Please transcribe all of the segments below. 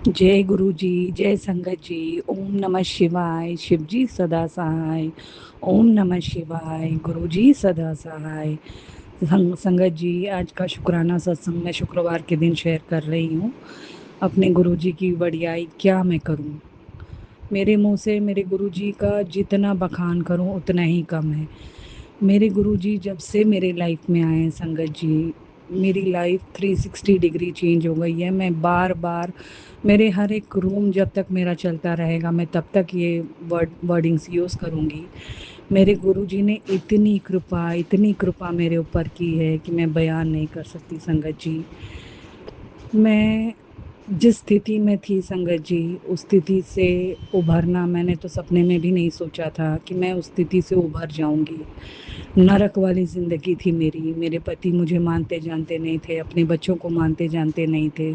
जय गुरु जी, जय संगत जी। ओम नमः शिवाय। शिव जी सदा सहाय। ओम नमः शिवाय। गुरु जी सदा सहाय। संगत जी, आज का शुक्राना सत्संग मैं शुक्रवार के दिन शेयर कर रही हूँ। अपने गुरु जी की वडियाई क्या मैं करूँ। मेरे मुंह से मेरे गुरु जी का जितना बखान करूँ उतना ही कम है। मेरे गुरुजी जब से मेरे लाइफ में आए हैं संगत जी, मेरी लाइफ 360 डिग्री चेंज हो गई है। मैं बार बार मेरे हर एक रूम जब तक मेरा चलता रहेगा मैं तब तक ये वर्डिंग्स यूज़ करूँगी। मेरे गुरुजी ने इतनी कृपा मेरे ऊपर की है कि मैं बयान नहीं कर सकती संगत जी। मैं जिस स्थिति में थी संगत जी, उस स्थिति से उभरना मैंने तो सपने में भी नहीं सोचा था कि मैं उस स्थिति से उभर जाऊंगी। नरक वाली ज़िंदगी थी मेरी। मेरे पति मुझे मानते जानते नहीं थे, अपने बच्चों को मानते जानते नहीं थे।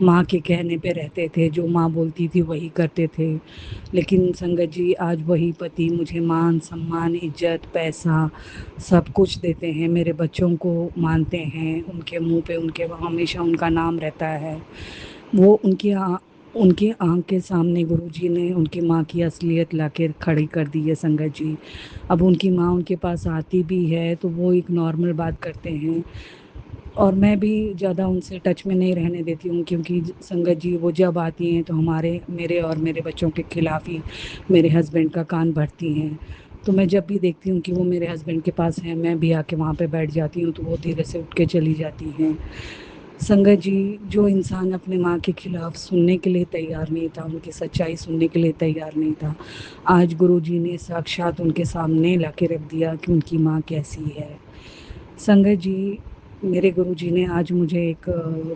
माँ के कहने पे रहते थे, जो माँ बोलती थी वही करते थे। लेकिन संगत जी, आज वही पति मुझे मान सम्मान इज्जत पैसा सब कुछ देते हैं। मेरे बच्चों को मानते हैं, उनके मुंह पे उनके हमेशा उनका नाम रहता है। वो उनकी आँख के सामने गुरुजी ने उनकी माँ की असलियत लाके खड़ी कर दी है संगत जी। अब उनकी माँ उनके पास आती भी है तो वो एक नॉर्मल बात करते हैं, और मैं भी ज़्यादा उनसे टच में नहीं रहने देती हूँ, क्योंकि संगत जी वो जब आती हैं तो हमारे मेरे और मेरे बच्चों के खिलाफ ही मेरे हस्बैंड का कान भरती हैं। तो मैं जब भी देखती हूँ कि वो मेरे हस्बैंड के पास हैं, मैं भी आके वहाँ पे बैठ जाती हूँ तो वो धीरे से उठ के चली जाती हैं। संगत जी, जो इंसान अपने माँ के खिलाफ सुनने के लिए तैयार नहीं था, उनकी सच्चाई सुनने के लिए तैयार नहीं था, आज गुरुजी ने साक्षात उनके सामने लाके रख दिया कि उनकी माँ कैसी है। संगत जी, मेरे गुरुजी ने आज मुझे एक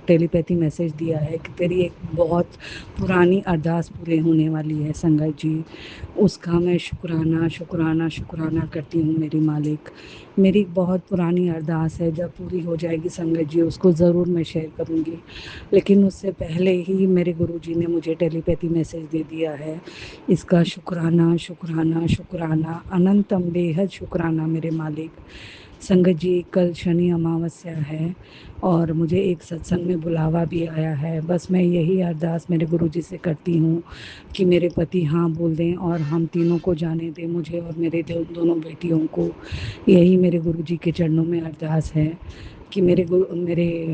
टेलीपैथी मैसेज दिया है कि तेरी एक बहुत पुरानी अरदास पूरे होने वाली है संगत जी। उसका मैं शुक्राना शुक्राना शुक्राना करती हूँ मेरी मालिक। मेरी एक बहुत पुरानी अरदास है, जब पूरी हो जाएगी संगत जी उसको ज़रूर मैं शेयर करूँगी। लेकिन उससे पहले ही मेरे गुरुजी ने मुझे टेलीपैथी मैसेज दे दिया है। इसका शुक्राना शुक्राना शुक्राना अनंतम बेहद शुक्राना मेरे मालिक। संगत जी, कल शनि अमावस्या है और मुझे एक सत्संग में बुलावा भी आया है। बस मैं यही अरदास मेरे गुरुजी से करती हूँ कि मेरे पति हाँ बोल दें और हम तीनों को जाने दें, मुझे और मेरे दोनों बेटियों को। यही मेरे गुरुजी के चरणों में अरदास है कि मेरे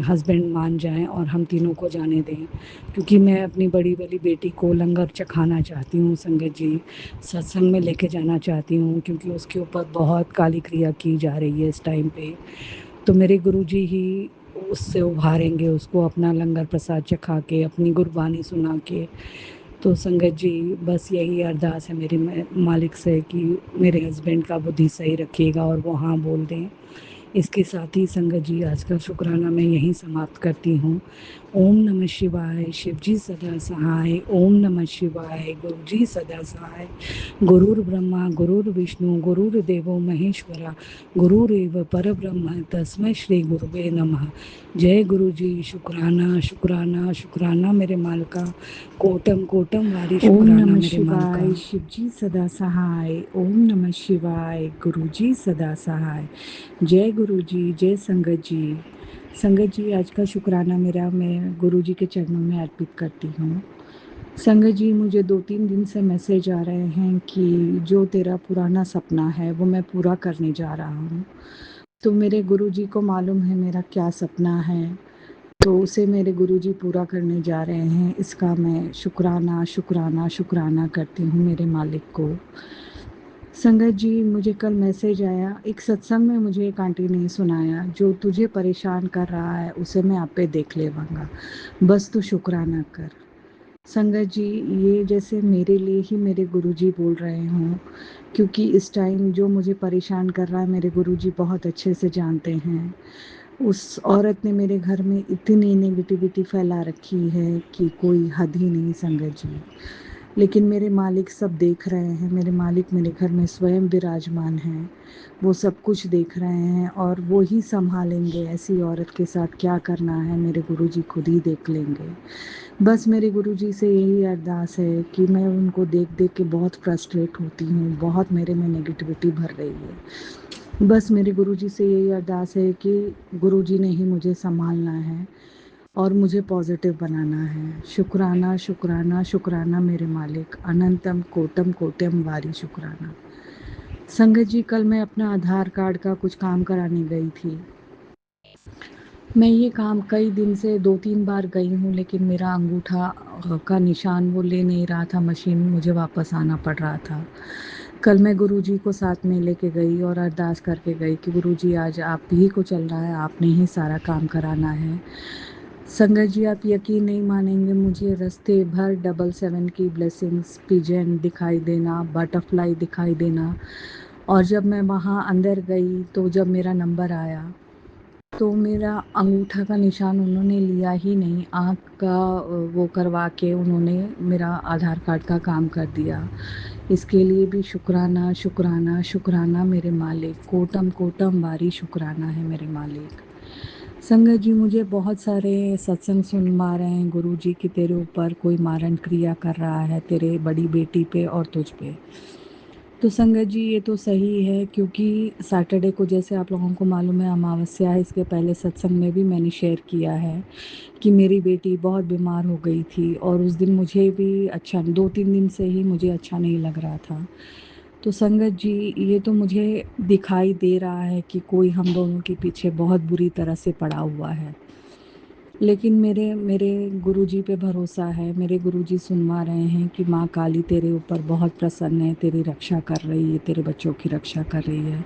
हस्बैंड मान जाएं और हम तीनों को जाने दें, क्योंकि मैं अपनी बड़ी वाली बेटी को लंगर चखाना चाहती हूँ संगत जी। सत्संग में लेके जाना चाहती हूँ, क्योंकि उसके ऊपर बहुत काली क्रिया की जा रही है इस टाइम पे। तो मेरे गुरुजी ही उससे उभारेंगे उसको, अपना लंगर प्रसाद चखा के, अपनी गुरबानी सुना के। तो संगत जी, बस यही अरदास है मेरी मालिक से कि मेरे हस्बैंड का बुद्धि सही रखिएगा और वो हाँ बोल दें। इसके साथ ही संगत जी, आज का शुक्राना मैं यहीं समाप्त करती हूँ। ओम नमः शिवाय। शिव जी सदा सहाय। ओम नमः शिवाय। गुरु जी सदा सहाय। गुरुर्ब्रह्मा गुरुर्विष्णु गुरुर्देवो महेश्वरा, गुरुरेव परब्रह्म तस्मै श्री गुरुवे नमः। जय गुरु जी। शुक्राना शुक्राना शुक्राना मेरे मालका। कोटम कोटम वारी ओम शुक्राना नमः मेरे मालका। शिवाय। शिव जी सदा सहाय। ओम नमः शिवाय। गुरु जी सदा सहाय। जय गुरु जी, जय संगत जी। संगत जी, आज का शुक्राना मेरा मैं गुरु जी के चरणों में अर्पित करती हूँ। संगत जी, मुझे 2-3 दिन से मैसेज आ रहे हैं कि जो तेरा पुराना सपना है वो मैं पूरा करने जा रहा हूँ। तो मेरे गुरु जी को मालूम है मेरा क्या सपना है, तो उसे मेरे गुरुजी पूरा करने जा रहे हैं। इसका मैं शुक्राना शुक्राना शुक्राना करती हूँ मेरे मालिक को। संगत जी, मुझे कल मैसेज आया, एक सत्संग में मुझे एक आंटी ने सुनाया, जो तुझे परेशान कर रहा है उसे मैं आपे देख लेवांगा, बस तू शुक्राना कर। संगत जी, ये जैसे मेरे लिए ही मेरे गुरुजी बोल रहे हों, क्योंकि इस टाइम जो मुझे परेशान कर रहा है मेरे गुरुजी बहुत अच्छे से जानते हैं। उस औरत ने मेरे घर में इतनी नेगेटिविटी फैला रखी है कि कोई हद ही नहीं संगत जी। लेकिन मेरे मालिक सब देख रहे हैं, मेरे मालिक मेरे घर में स्वयं विराजमान हैं, वो सब कुछ देख रहे हैं और वो ही संभालेंगे। ऐसी औरत के साथ क्या करना है मेरे गुरुजी खुद ही देख लेंगे। बस मेरे गुरुजी से यही अरदास है कि मैं उनको देख देख के बहुत फ्रस्ट्रेट होती हूँ, बहुत मेरे में नेगेटिविटी भर रही है। बस मेरे गुरुजी से यही अरदास है कि गुरुजी ने ही मुझे संभालना है और मुझे पॉजिटिव बनाना है। शुक्राना शुक्राना शुक्राना मेरे मालिक, अनंतम कोटम कोटम वारी शुक्राना। संगत जी, कल मैं अपना आधार कार्ड का कुछ काम कराने गई थी। मैं ये काम कई दिन से 2-3 बार गई हूँ, लेकिन मेरा अंगूठा का निशान वो ले नहीं रहा था मशीन, मुझे वापस आना पड़ रहा था। कल मैं गुरुजी को साथ में लेके गई और अरदास करके गई कि गुरुजी आज आप ही को चल रहा है, आपने ही सारा काम कराना है। संगत जी, आप यकीन नहीं मानेंगे, मुझे रास्ते भर 777 की ब्लेसिंग्स, पिजन दिखाई देना, बटरफ्लाई दिखाई देना। और जब मैं वहाँ अंदर गई तो जब मेरा नंबर आया तो मेरा अंगूठा का निशान उन्होंने लिया ही नहीं, आँख का वो करवा के उन्होंने मेरा आधार कार्ड का काम कर दिया। इसके लिए भी शुक्राना शुक्राना शुक्राना मेरे मालिक, कोटम कोटम वारी शुक्राना है मेरे मालिक। संगत जी, मुझे बहुत सारे सत्संग सुनवा रहे हैं गुरु जी कि तेरे ऊपर कोई मारण क्रिया कर रहा है, तेरे बड़ी बेटी पे और तुझ पे। तो संगत जी, ये तो सही है, क्योंकि सैटरडे को जैसे आप लोगों को मालूम है अमावस्या है, इसके पहले सत्संग में भी मैंने शेयर किया है कि मेरी बेटी बहुत बीमार हो गई थी और उस दिन मुझे भी अच्छा 2-3 दिन से ही मुझे अच्छा नहीं लग रहा था। तो संगत जी, ये तो मुझे दिखाई दे रहा है कि कोई हम दोनों के पीछे बहुत बुरी तरह से पड़ा हुआ है। लेकिन मेरे मेरे गुरुजी पे भरोसा है, मेरे गुरुजी सुनवा रहे हैं कि माँ काली तेरे ऊपर बहुत प्रसन्न है, तेरी रक्षा कर रही है, तेरे बच्चों की रक्षा कर रही है।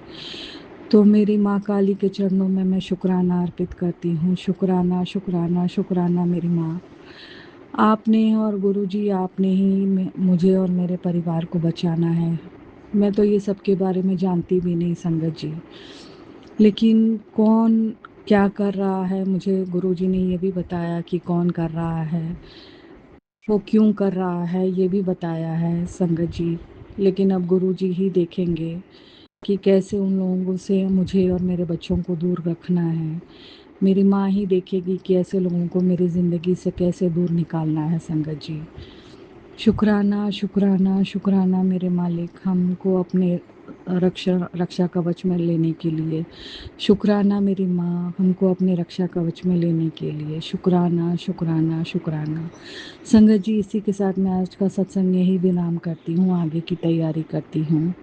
तो मेरी माँ काली के चरणों में मैं शुक्राना अर्पित करती हूँ। शुक्राना शुक्राना शुक्राना मेरी माँ, आपने और गुरुजी आपने ही मुझे और मेरे परिवार को बचाना है। मैं तो ये सब के बारे में जानती भी नहीं संगत जी, लेकिन कौन क्या कर रहा है मुझे गुरुजी ने ये भी बताया कि कौन कर रहा है, वो क्यों कर रहा है ये भी बताया है संगत जी। लेकिन अब गुरुजी ही देखेंगे कि कैसे उन लोगों से मुझे और मेरे बच्चों को दूर रखना है। मेरी माँ ही देखेगी कि ऐसे लोगों को मेरी ज़िंदगी से कैसे दूर निकालना है संगत जी। शुक्राना शुक्राना शुक्राना मेरे मालिक, हमको अपने रक्षा कवच में लेने के लिए। शुक्राना मेरी माँ, हमको अपने रक्षा कवच में लेने के लिए। शुक्राना शुक्राना शुक्राना। संगत जी, इसी के साथ मैं आज का सत्संग यही विराम करती हूँ, आगे की तैयारी करती हूँ।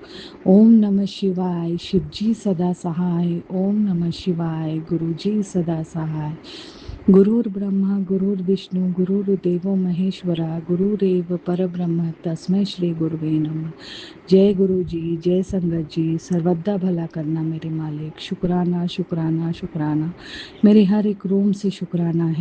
ओम नमः शिवाय, शिव जी सदा सहाय। ओम नमः शिवाय, गुरु जी सदा सहाय। गुरुर् ब्रह्मा गुरुर्विष्णु गुरुर्देवो महेश्वरा, गुरुरेव परब्रह्म तस्मै श्री गुरुवे नमः। जय गुरु जी, जय संगत जी, सर्वदा भला करना मेरे मालिक। शुक्राना शुक्राना शुक्राना, मेरे हर एक रूम से शुक्राना है।